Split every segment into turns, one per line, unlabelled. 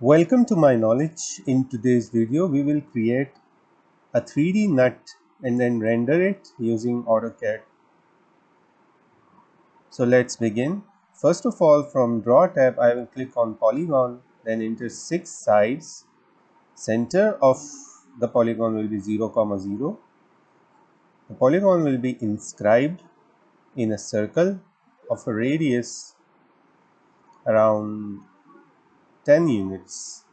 Welcome to my knowledge. In today's video, we will create a 3D nut and then render it using AutoCAD. So let's begin. First of all, from Draw tab, I will click on Polygon, then enter 6 sides. Center of the polygon will be 0, 0. The polygon will be inscribed in a circle of a radius around 10 units.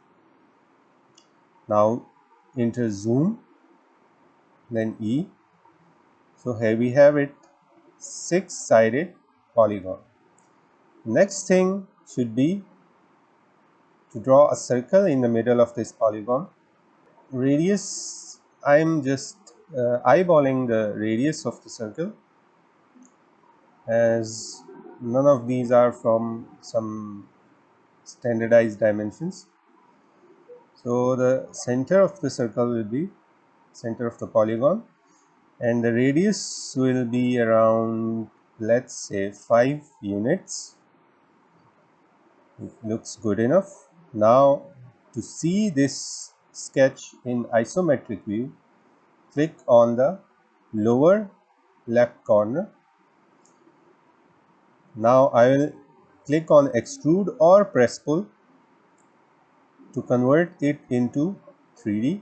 Now enter zoom, then E. So here we have it, 6-sided polygon. Next thing should be to draw a circle in the middle of this polygon. Radius, I am just eyeballing the radius of the circle, as none of these are from some standardized dimensions. So the center of the circle will be center of the polygon, and the radius will be around, let's say, 5 units. It looks good enough. Now to see this sketch in isometric view, click on the lower left corner. Now I will click on extrude or press pull to convert it into 3D.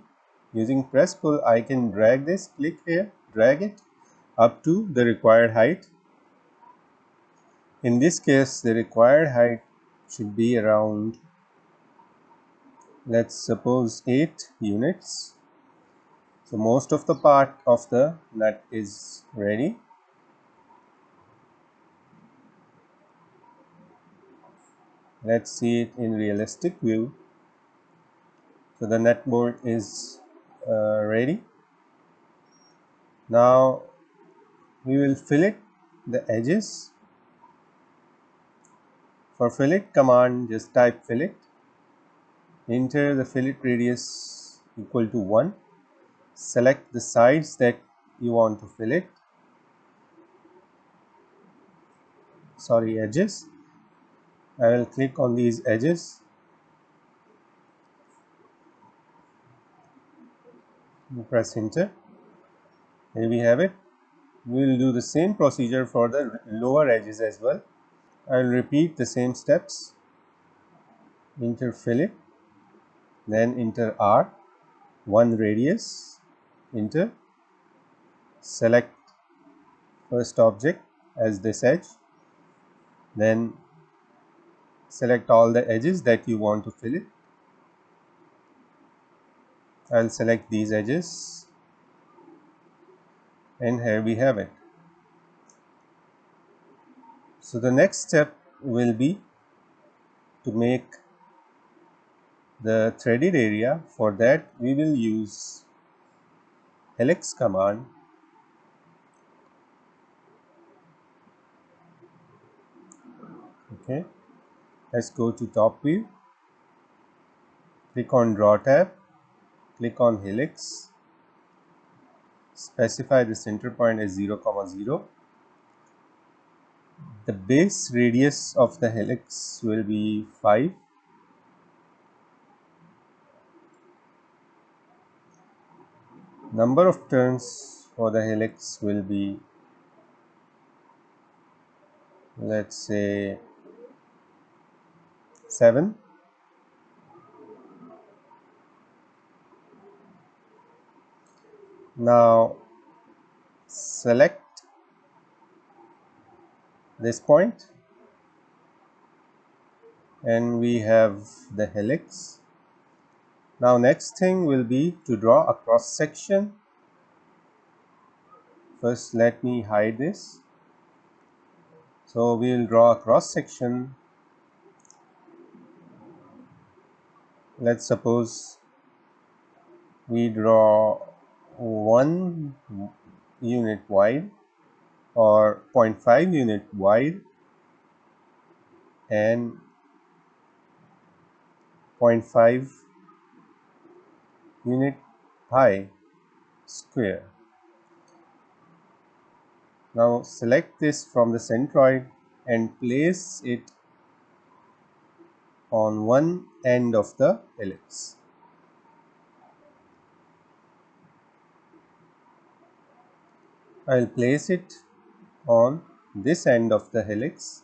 Using press pull, I can drag this, click here, drag it up to the required height. In this case, the required height should be around, let's suppose, 8 units. So most of the part of the nut is ready. Let's see it in realistic view. So the nut bolt is ready. Now we will fillet the edges. For fillet command, just type fillet. Enter the fillet radius equal to 1. Select the sides that you want to fillet. Edges. I will click on these edges. Press enter. Here we have it. We will do the same procedure for the lower edges as well. I will repeat the same steps. Enter fillet, then enter R, 1 radius, enter, select first object as this edge, then select all the edges that you want to fillet. I will select these edges, and here we have it. So the next step will be to make the threaded area. For that, we will use helix command. Okay, let's go to top view, click on draw tab, click on helix, specify the center point as 0, 0. The base radius of the helix will be 5. Number of turns for the helix will be, let's say, 7. Now select this point and we have the helix. Now next thing will be to draw a cross section. First let me hide this. So we will draw a cross section. Let's suppose we draw 1 unit wide or 0.5 unit wide and 0.5 unit high square. Now select this from the centroid and place it on one end of the helix. I will place it on this end of the helix.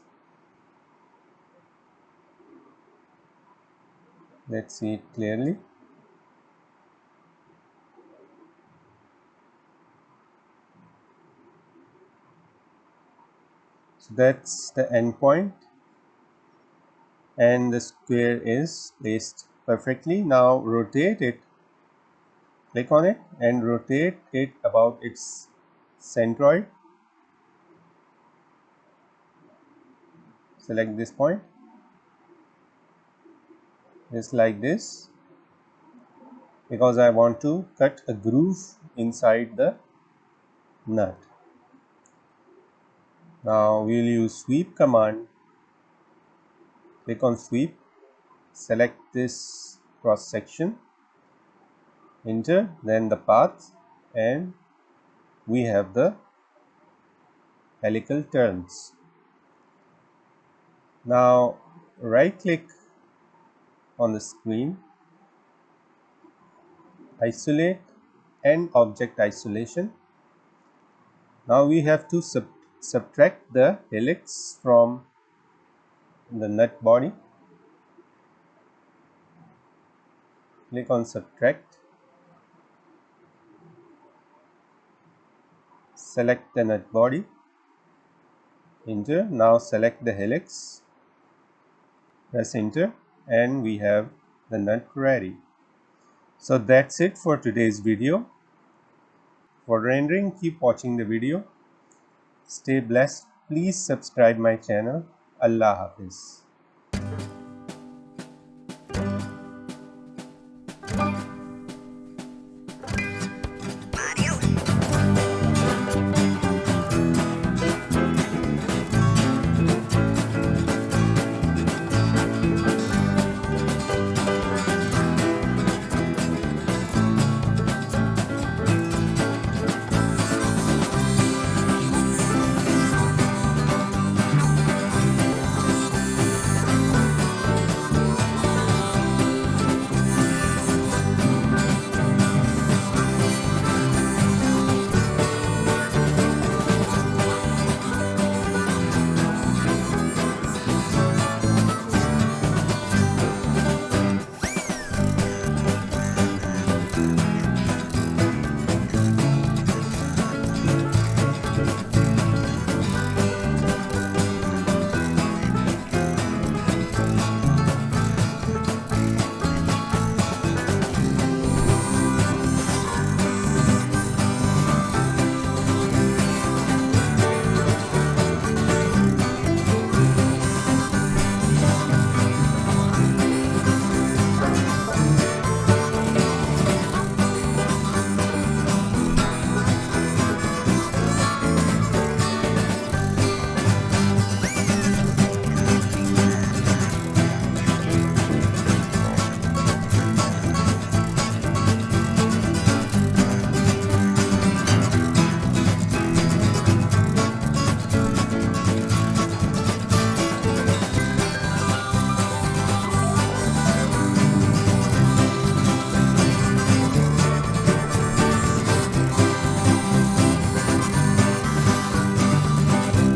Let's see it clearly. So that's the end point, and the square is placed perfectly. Now rotate it, click on it and rotate it about its centroid. Select this point, just like this, because I want to cut a groove inside the nut. Now we will use sweep command. Click on sweep, select this cross section, enter, then the path, and we have the helical turns. Now right click on the screen, isolate and object isolation. Now we have to subtract the helix from the nut body. Click on subtract, select the nut body, enter. Now select the helix, press enter, and we have the nut ready. So that's it for today's video. For rendering, keep watching the video. Stay blessed. Please subscribe my channel. Allah Hafiz.